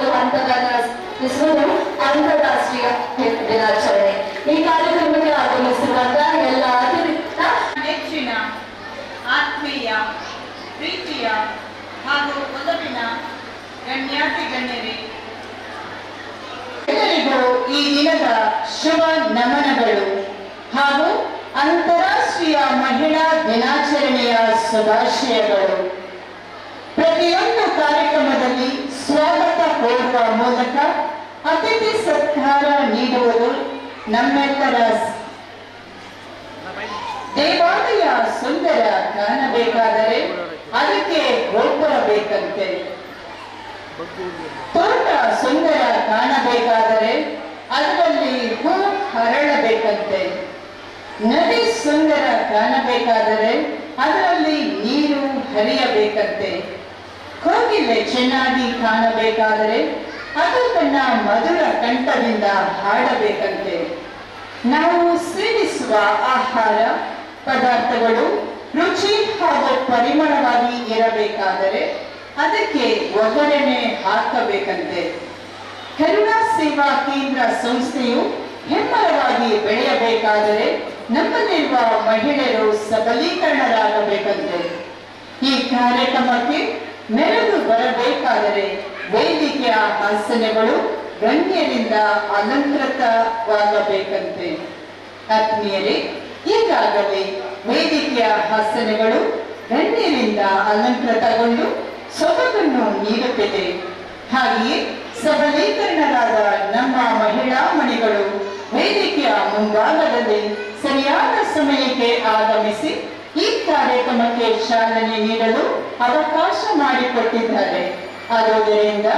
ಒಂದು ಹಂತವನ್ನು ತಿಳಿಸುವುದು ಅಂತಾರಾಷ್ಟ್ರೀಯ ದಿನಾಚರಣೆ. ಈ ಕಾರ್ಯಕ್ರಮಕ್ಕೆ ಆಗಮಿಸಿರುವಂತಹ ಎಲ್ಲ ಅತಿಥಿಗಳ ನೆಚ್ಚಿನ ಆತ್ಮೀಯ ಪ್ರೀತಿಯ ಹಾಗೂ ಒಲವಿನ ಗಣ್ಯಾತಿ ಗಣ್ಯರೇ, ಎಲ್ಲರಿಗೂ ಈ ದಿನದ ಶುಭ ನಮನಗಳು ಹಾಗೂ ಅಂತಾರಾಷ್ಟ್ರೀಯ ಮಹಿಳಾ ದಿನಾಚರಣೆಯ ಶುಭಾಶಯಗಳು. ಪ್ರತಿಯೊಂದು ಕಾರ್ಯಕ್ರಮದಲ್ಲಿ ಸ್ವಾಗತ ಕೋರುವ ಮೂಲಕ ಅತಿಥಿ ಸತ್ಕಾರ ನೀಡುವುದು ನಮ್ಮೆಲ್ಲರ. ದೇವಾಲಯ ಸುಂದರ ಕಾಣಬೇಕಾದರೆ ಅದಕ್ಕೆ ಗೋಪುರ ಬೇಕಂತೆ, ತೋಟ ಸುಂದರ ಕಾಣಬೇಕಾದರೆ ಅದರಲ್ಲಿ ಹೂ ಹರಳಬೇಕಂತೆ, ನದಿ ಸುಂದರ ಕಾಣಬೇಕಾದರೆ ಅದರಲ್ಲಿ ನೀರು ಹರಿಯಬೇಕಂತೆ, ಕೋಗಿಲೆ ಚೆನ್ನಾಗಿ ಕಾಣಬೇಕಾದರೆ ಅದು ತನ್ನ ಮಧುರ ಕಂಠದಿಂದ ಹಾಡಬೇಕಂತೆ. ನಾವು ಸೇವಿಸುವ ಆಹಾರ ಪದಾರ್ಥಗಳು ರುಚಿ ಹಾಗೂ ಪರಿಮಳವಾಗಿ ಇರಬೇಕಾದರೆ ಅದಕ್ಕೆ ಒಗ್ಗರಣೆ ಹಾಕಬೇಕಂತೆ. ಕರುಣಾ ಸೇವಾ ಕೇಂದ್ರ ಸಂಸ್ಥೆಯು ಹೆಮ್ಮರವಾಗಿ ಬೆಳೆಯಬೇಕಾದರೆ ನಮ್ಮಲ್ಲಿರುವ ಮಹಿಳೆಯರು ಸಬಲೀಕರಣರಾಗಬೇಕಂತೆ. ಈ ಕಾರ್ಯಕ್ರಮಕ್ಕೆ ಮೆರಗು ಬರಬೇಕಾದರೆ ವೇದಿಕೆಯ ಆಸನಗಳು ಗಣ್ಯರಿಂದ ಅಲಂಕೃತವಾಗಬೇಕಂತೆ. ಆತ್ಮೀಯರೇ, ಈಗಾಗಲೇ ವೇದಿಕೆಯ ಆಸನಗಳು ಗಣ್ಯರಿಂದ ಅಲಂಕೃತಗೊಂಡು ಸೊಬಗನ್ನು ನೀಡುತ್ತಿದೆ. ಹಾಗೆಯೇ ಸಬಲೀಕರಣರಾದ ನಮ್ಮ ಮಹಿಳಾ ಮಣಿಗಳು ವೇದಿಕೆಯ ಮುಂಭಾಗದಲ್ಲಿ ಸರಿಯಾದ ಸಮಯಕ್ಕೆ ಆಗಮಿಸಿ ಈ ಕಾರ್ಯಕ್ರಮಕ್ಕೆ ಚಾಲನೆ ನೀಡಲು ಅವಕಾಶ ಮಾಡಿಕೊಟ್ಟಿದ್ದಾರೆ. ಆದುದರಿಂದ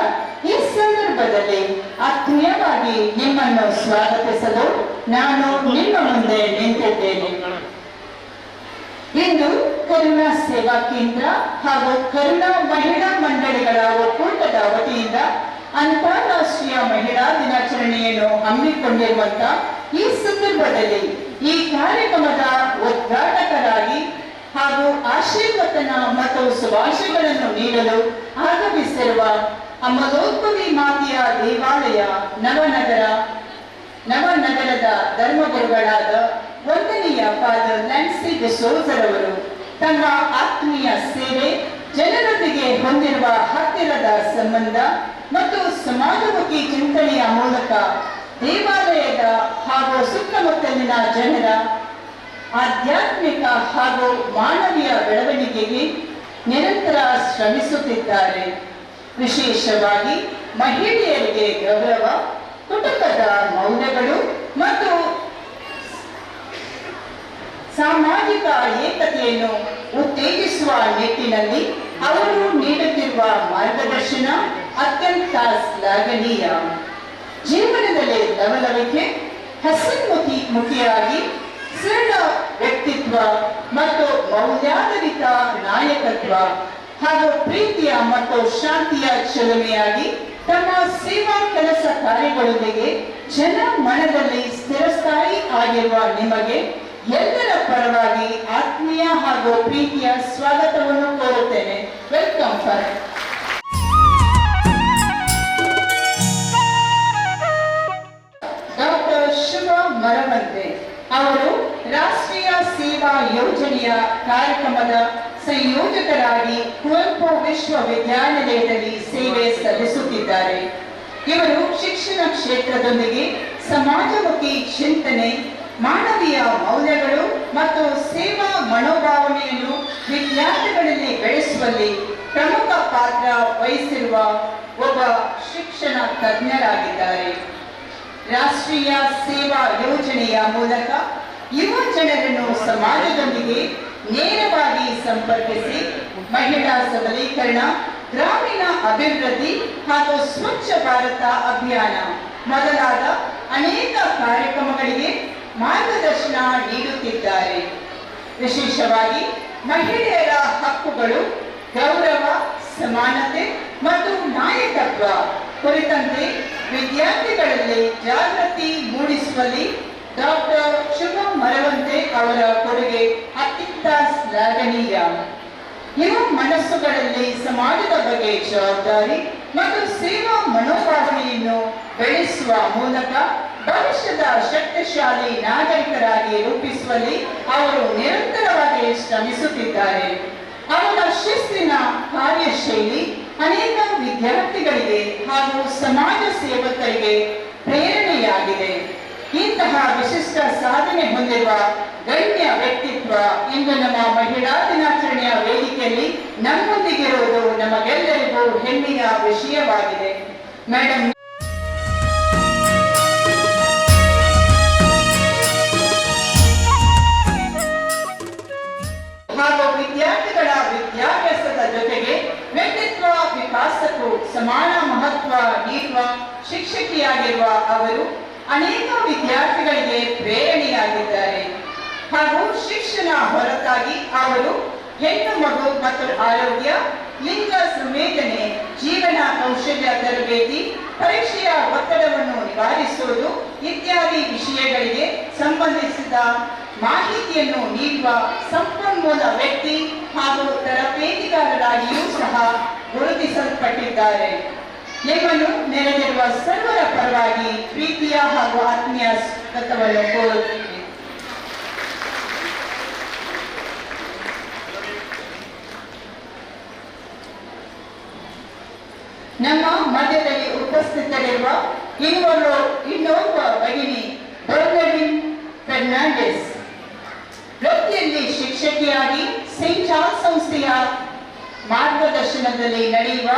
ಈ ಸಂದರ್ಭದಲ್ಲಿ ಆತ್ಮೀಯವಾಗಿ ನಿಮ್ಮನ್ನು ಸ್ವಾಗತಿಸಲು ನಾನು ನಿಮ್ಮ ಮುಂದೆ ನಿಂತಿದ್ದೇನೆ. ಇಂದು ಕರುಣಾ ಸೇವಾ ಕೇಂದ್ರ ಹಾಗೂ ಕರುಣಾ ಮಹಿಳಾ ಮಂಡಳಿಗಳ ಒಕ್ಕೂಟದ ವತಿಯಿಂದ ಅಂತಾರಾಷ್ಟ್ರೀಯ ಮಹಿಳಾ ದಿನಾಚರಣೆಯನ್ನು ಹಮ್ಮಿಕೊಂಡಿರುವಂತಹ ಈ ಸಂದರ್ಭದಲ್ಲಿ ಈ ಕಾರ್ಯಕ್ರಮದ ಉದ್ಘಾಟಕರಾಗಿ ಹಾಗೂ ಆಶೀರ್ವಚನ ಮತ್ತು ಶುಭಾಶಯಗಳನ್ನು ನೀಡಲು ಆಗಮಿಸಿರುವ ಅಮಲೋದ್ಭವಿ ಮಾತೆಯ ದೇವಾಲಯ ನವನಗರದ ಧರ್ಮಗುರುಗಳಾದ ವಂದನೀಯ ಫಾದರ್ ಲ್ಯಾನ್ಸಿ ಡಿಸೋಜರವರು ತಮ್ಮ ಆತ್ಮೀಯ ಸೇವೆ, ಜನರೊಂದಿಗೆ ಹೊಂದಿರುವ ಹತ್ತಿರದ ಸಂಬಂಧ ಮತ್ತು ಸಮಾಜಮುಖಿ ಚಿಂತನೆಯ ಮೂಲಕ ದೇವಾಲಯದ ಹಾಗೂ ಸುತ್ತಮುತ್ತಲಿನ ಜನರ ಆಧ್ಯಾತ್ಮಿಕ ಹಾಗೂ ಮಾನವೀಯ ಬೆಳವಣಿಗೆಗೆ ನಿರಂತರ ಶ್ರಮಿಸುತ್ತಿದ್ದಾರೆ. ವಿಶೇಷವಾಗಿ ಮಹಿಳೆಯರಿಗೆ ಗೌರವ, ಕುಟುಂಬದ ಮೌಲ್ಯಗಳು ಮತ್ತು ಸಾಮಾಜಿಕ ಏಕತೆಯನ್ನು ಉತ್ತೇಜಿಸುವ ನಿಟ್ಟಿನಲ್ಲಿ ಅವರು ನೀಡುತ್ತಿರುವ ಮಾರ್ಗದರ್ಶನ ಅತ್ಯಂತ ಶ್ಲಾಘನೀಯ. ಜೀವನದಲ್ಲಿ ಲವಲವಿಕೆ, ಹಸನ್ಮುಖಿಯಾಗಿ ಸರಳ ವ್ಯಕ್ತಿತ್ವ ಮತ್ತು ಮೌಲ್ಯಾಧಾರಿತ ನಾಯಕತ್ವ ಹಾಗೂ ಪ್ರೀತಿಯ ಮತ್ತು ಶಾಂತಿಯ ಚಿಲುಮೆಯಾಗಿ ತಮ್ಮ ಸೇವಾ ಕೆಲಸ ಕಾರ್ಯಗಳೊಂದಿಗೆ ಜನ ಮನದಲ್ಲಿ ಸ್ಥಿರಸ್ಥಾಯಿ ಆಗಿರುವ ನಿಮಗೆ ಎಲ್ಲರ ಪರವಾಗಿ ಆತ್ಮೀಯ ಹಾಗೂ ಪ್ರೀತಿಯ ಸ್ವಾಗತವನ್ನು ಕೋರುತ್ತೇನೆ. ವೆಲ್ಕಮ್ ಫಾರ್ ಡಾಕ್ಟರ್ ಶುಭ ಮರವಂತೆ ಅವರು ರಾಷ್ಟ್ರೀಯ ಸೇವಾ ಯೋಜನೆಯ ಕಾರ್ಯಕ್ರಮದ ಸಂಯೋಜಕರಾಗಿ ಕುವೆಂಪು ವಿಶ್ವವಿದ್ಯಾನಿಲಯದಲ್ಲಿ ಸೇವೆ ಸಲ್ಲಿಸುತ್ತಿದ್ದಾರೆ. ಇವರು ಶಿಕ್ಷಣ ಕ್ಷೇತ್ರದೊಂದಿಗೆ ಸಮಾಜಮುಖಿ ಚಿಂತನೆ, ಮಾನವೀಯ ಮೌಲ್ಯಗಳು ಮತ್ತು ಸೇವಾ ಮನೋಭಾವನೆಯನ್ನು ವಿದ್ಯಾರ್ಥಿಗಳಲ್ಲಿ ಬೆಳೆಸುವಲ್ಲಿ ಪ್ರಮುಖ ಪಾತ್ರ ವಹಿಸಿರುವ ಒಬ್ಬ ಶಿಕ್ಷಣ ತಜ್ಞರಾಗಿದ್ದಾರೆ. ರಾಷ್ಟ್ರೀಯ ಸೇವಾ ಯೋಜನೆಯ ಮೂಲಕ ಯುವ ಜನರನ್ನು ಸಮಾಜದೊಂದಿಗೆ ನೇರವಾಗಿ ಸಂಪರ್ಕಿಸಿ ಮಹಿಳಾ ಸಬಲೀಕರಣ, ಗ್ರಾಮೀಣ ಅಭಿವೃದ್ಧಿ ಹಾಗೂ ಸ್ವಚ್ಛ ಭಾರತ ಅಭಿಯಾನ ಮೊದಲಾದ ಅನೇಕ ಕಾರ್ಯಕ್ರಮಗಳಿಗೆ ಮಾರ್ಗದರ್ಶನ ನೀಡುತ್ತಿದ್ದಾರೆ. ವಿಶೇಷವಾಗಿ ಮಹಿಳೆಯರ ಹಕ್ಕುಗಳು, ಗೌರವ, ಸಮಾನತೆ ಮತ್ತು ನಾಯಕತ್ವ ಕುರಿತಂತೆ ವಿದ್ಯಾರ್ಥಿಗಳಲ್ಲಿ ಜಾಗೃತಿ ಮೂಡಿಸುವಲ್ಲಿ ಡಾಕ್ಟರ್ ಶುಭ ಮರವಂತೆ ಅವರ ಕೊಡುಗೆ ಅತ್ಯಂತ ಶ್ಲಾಘನೀಯ. ಯುವ ಮನಸ್ಸುಗಳಲ್ಲಿ ಸಮಾಜದ ಬಗ್ಗೆ ಜವಾಬ್ದಾರಿ ಮತ್ತು ಸೇವಾ ಮನೋಭಾವನೆಯನ್ನು ಬೆಳೆಸುವ ಮೂಲಕ ಭವಿಷ್ಯದ ಶಕ್ತಿಶಾಲಿ ನಾಗರಿಕರಾಗಿ ರೂಪಿಸುವಲ್ಲಿ ಅವರು ನಿರಂತರವಾಗಿ ಶ್ರಮಿಸುತ್ತಿದ್ದಾರೆ. ಅವರ ಶಿಸ್ತಿನ ಕಾರ್ಯಶೈಲಿ ಅನೇಕ ವಿದ್ಯಾರ್ಥಿಗಳಿಗೆ ಹಾಗೂ ಸಮಾಜ ಸೇವಕರಿಗೆ ಪ್ರೇರಣೆಯಾಗಿದೆ. ಇಂತಹ ವಿಶಿಷ್ಟ ಸಾಧನೆ ಹೊಂದಿರುವ ಗಣ್ಯ ವ್ಯಕ್ತಿತ್ವ ಇಂದು ನಮ್ಮ ಮಹಿಳಾ ದಿನಾಚರಣೆಯ ವೇದಿಕೆಯಲ್ಲಿ ನಮ್ಮೊಂದಿಗಿರುವುದು ನಮಗೆಲ್ಲರಿಗೂ ಹೆಮ್ಮೆಯ ವಿಷಯವಾಗಿದೆ. ಮೇಡಮ್ ಹಾಗೂ ವಿದ್ಯಾರ್ಥಿಗಳ ವಿದ್ಯಾಭ್ಯಾಸದ ಜೊತೆಗೆ ವ್ಯಕ್ತಿತ್ವ ವಿಕಾಸಕ್ಕೂ ಸಮಾನ ಮಹತ್ವ ನೀಡುವ ಶಿಕ್ಷಕಿಯಾಗಿರುವ ಅವರು ಅನೇಕ ವಿದ್ಯಾರ್ಥಿಗಳಿಗೆ ಪ್ರೇರಣೆಯಾಗಿದ್ದಾರೆ. ಹಾಗೂ ಶಿಕ್ಷಣ ಹೊರತಾಗಿ ಅವರು ಹೆಣ್ಣು ಮಗು ಮತ್ತು ಆರೋಗ್ಯ, ಲಿಂಗ ಸಂವೇದನೆ, ಜೀವನ ಕೌಶಲ್ಯ ತರಬೇತಿ, ಪರೀಕ್ಷೆಯ ಒತ್ತಡವನ್ನು ನಿವಾರಿಸುವುದು ಇತ್ಯಾದಿ ವಿಷಯಗಳಿಗೆ ಸಂಬಂಧಿಸಿದ ಮಾಹಿತಿಯನ್ನು ನೀಡುವ ಸಂಪನ್ಮೂಲ ವ್ಯಕ್ತಿ ಹಾಗೂ ತರಬೇತಿಗಾರರಾಗಿಯೂ ಸಹ ಗುರುತಿಸಲ್ಪಟ್ಟಿದ್ದಾರೆ. ನಿಮ್ಮನ್ನು ನೆರೆದಿರುವ ಸರ್ವರ ಪರವಾಗಿ ಪ್ರೀತಿಯ ಹಾಗೂ ಆತ್ಮೀಯ ಸ್ವಾಗತವನ್ನು ಕೋರುತ್ತೇನೆ. ನಮ್ಮ ಮಧ್ಯದಲ್ಲಿ ಉಪಸ್ಥಿತರಿರುವ ಇನ್ನೋರ್ವ ಭಗಿನಿ ಬರ್ನಡಿನ್ ಫೆರ್ನಾಂಡಿಸ್ ವೃತ್ತಿಯಲ್ಲಿ ಶಿಕ್ಷಕಿಯಾಗಿ ಸೈಂಟ್ ಚಾರ್ಲ್ಸ್ ಸಂಸ್ಥೆಯ ಮಾರ್ಗದರ್ಶನದಲ್ಲಿ ನಡೆಯುವ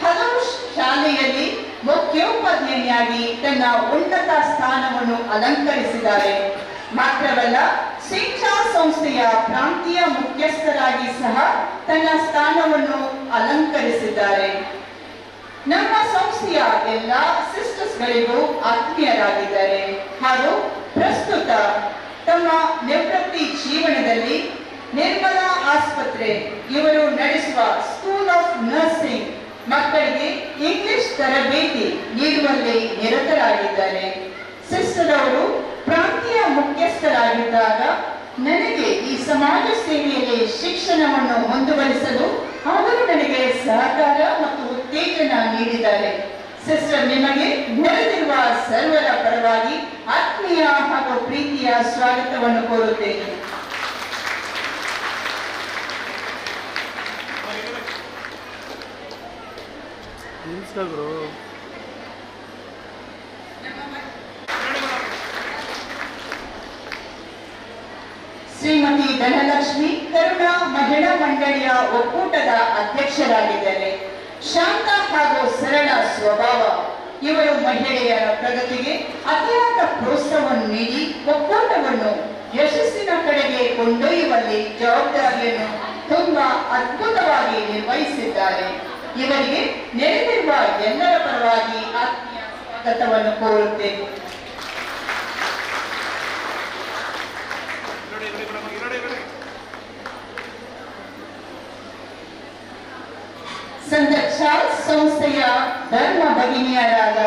ಹಲವು ಶಾಲೆಯಲ್ಲಿ ಮುಖ್ಯೋಪಾಧ್ಯಾಯಿಯಾಗಿ ತನ್ನ ಉನ್ನತ ಸ್ಥಾನವನ್ನು ಅಲಂಕರಿಸಿದ್ದಾರೆ. ಮಾತ್ರವಲ್ಲ, ಸೈಂಟ್ ಚಾರ್ಲ್ಸ್ ಸಂಸ್ಥೆಯ ಪ್ರಾಂತೀಯ ಮುಖ್ಯಸ್ಥರಾಗಿ ಸಹ ತನ್ನ ಸ್ಥಾನವನ್ನು ಅಲಂಕರಿಸಿದ್ದಾರೆ. ನಮ್ಮ ಸಂಸ್ಥೆಯ ಎಲ್ಲ ಸಿಸ್ಟರ್ಸ್ಗಳಿಗೂ ಆತ್ಮೀಯರಾಗಿದ್ದಾರೆ ಹಾಗೂ ಪ್ರಸ್ತುತ ತಮ್ಮ ನಿವೃತ್ತಿ ಜೀವನದಲ್ಲಿ ನಿರ್ಮಲಾ ಆಸ್ಪತ್ರೆ ಇವರು ನಡೆಸುವ ಸ್ಕೂಲ್ ಆಫ್ ನರ್ಸಿಂಗ್ ಮಕ್ಕಳಿಗೆ ಇಂಗ್ಲಿಷ್ ತರಬೇತಿ ನೀಡುವಲ್ಲಿ ನಿರತರಾಗಿದ್ದಾರೆ. ಸಿಸ್ಟರ್ ಅವರು ಪ್ರಾಂತೀಯ ಮುಖ್ಯಸ್ಥರಾಗಿದ್ದಾಗ ನನಗೆ ಈ ಸಮಾಜ ಸೇವೆಯಲ್ಲಿ ಶಿಕ್ಷಣವನ್ನು ಮುಂದುವರಿಸಲು ಅವರು ನನಗೆ ಸಹಕಾರ ಮತ್ತು ಉತ್ತೇಜನ ನೀಡಿದ್ದಾರೆ. ಸಿಸ್ಟರ್, ನಿಮಗೆ ನೆರೆದಿರುವ ಸರ್ವರ ಪರವಾಗಿ ಆತ್ಮೀಯ ಹಾಗೂ ಪ್ರೀತಿಯ ಸ್ವಾಗತವನ್ನು ಕೋರುತ್ತೇನೆ. ಶ್ರೀಮತಿ ಧನಲಕ್ಷ್ಮಿ ಕರುಣಾ ಮಹಿಳಾ ಮಂಡಳಿಯ ಒಕ್ಕೂಟದ ಅಧ್ಯಕ್ಷರಾಗಿದ್ದಾರೆ. ಶಾಂತ ಹಾಗೂ ಸರಳ ಸ್ವಭಾವ ಇವರು ಮಹಿಳೆಯರ ಪ್ರಗತಿಗೆ ಅತ್ಯಂತ ಪ್ರೋತ್ಸಾಹವನ್ನು ನೀಡಿ ಒಕ್ಕೂಟವನ್ನು ಯಶಸ್ಸಿನ ಕಡೆಗೆ ಕೊಂಡೊಯ್ಯುವಲ್ಲಿ ಜವಾಬ್ದಾರಿಯನ್ನು ತುಂಬಾ ಅದ್ಭುತವಾಗಿ ನಿರ್ವಹಿಸಿದ್ದಾರೆ. ಇವರಿಗೆ ನೆರೆದಿರುವ ಎಲ್ಲರ ಪರವಾಗಿ ಆತ್ಮೀಯ ಸ್ವಾಗತವನ್ನು ಕೋರುತ್ತೇನೆ. ಸಂತ ಚಾರ್ಲ್ಸ್ ಸಂಸ್ಥೆಯ ಧರ್ಮ ಭಗಿನಿಯರಾದ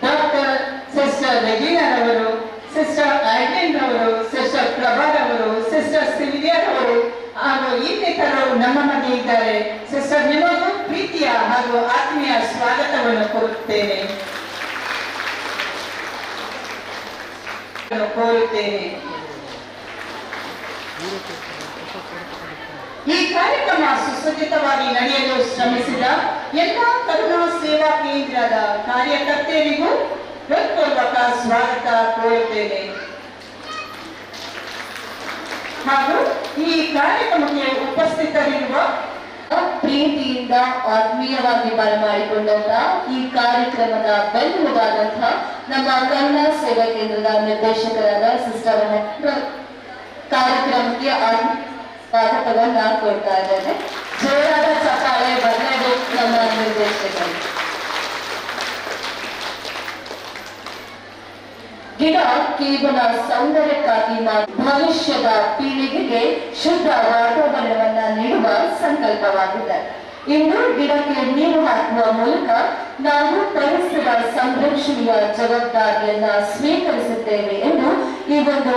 ಡಾಕ್ಟರ್ ಸಿಸ್ಟರ್ ರೆಜಿನಾರವರು, ಸಿಸ್ಟರ್ ಐಡ್ಲಿನ್ ರವರು, ಸಿಸ್ಟರ್ ಪ್ರಭಾರವರು, ಸಿಸ್ಟರ್ ಸಿಲ್ವಿಯಾರವರು ಹಾಗೂ ಇನ್ನಿತರರು ನಮ್ಮ ಮಧ್ಯೆ ಇದ್ದಾರೆ. ಸಿಸ್ಟರ್, ನಿಮಗೂ ಪ್ರೀತಿಯ ಹಾಗೂ ಆತ್ಮೀಯ ಸ್ವಾಗತವನ್ನು ಕೋರುತ್ತೇನೆ. ಈ ಕಾರ್ಯಕ್ರಮ ಸುಸಜ್ಜಿತವಾಗಿ ನಡೆಯಲು ಶ್ರಮಿಸಿದ ಎಲ್ಲ ಕರುಣಾ ಸೇವಾ ಕೇಂದ್ರದ ಕಾರ್ಯಕರ್ತೆಯರಿಗೂ ಹೃತ್ಪೂರ್ವಕ ಸ್ವಾಗತ ಕೋರುತ್ತೇನೆ. ಹಾಗೂ ಈ ಕಾರ್ಯಕ್ರಮಕ್ಕೆ ಉಪಸ್ಥಿತರಿರುವ ಪ್ರೀತಿಯಿಂದ ಆತ್ಮೀಯವಾಗಿ ಬರಮಾಡಿಕೊಂಡಂತ ಈ ಕಾರ್ಯಕ್ರಮದ ಬೆನ್ನೆಲುಬಾದಂತಹ ನಮ್ಮ ಕರುಣಾ ಸೇವಾ ಕೇಂದ್ರದ ನಿರ್ದೇಶಕರಾದ ಸಿಸ್ಟರ್ ಕಾರ್ಯಕ್ರಮಕ್ಕೆ ಸ್ವಾಗತವನ್ನ ಕೊಡ್ತಾ ಇದ್ದೇನೆ. ಜೋರಾದ ಚಪ್ಪಾಳೆ ಬರಬೇಕು ನಮ್ಮ ನಿರ್ದೇಶಕರು. ಗಿಡ ಕೇವಲ ಸೌಂದರ್ಯಕ್ಕಾಗಿ ಭವಿಷ್ಯದ ಪೀಳಿಗೆಗೆ ಶುದ್ಧ ವಾತಾವರಣವನ್ನ ನೀಡುವ ಸಂಕಲ್ಪವಾಗಿದೆ. ಇಂದು ಗಿಡಕ್ಕೆ ನೀರು ಹಾಕುವ ಮೂಲಕ ನಾವು ಪರಿಸರ ಸಂರಕ್ಷಣೆಯ ಜವಾಬ್ದಾರಿಯನ್ನ ಸ್ವೀಕರಿಸಿದ್ದೇವೆ ಎಂದು ಈ ಒಂದು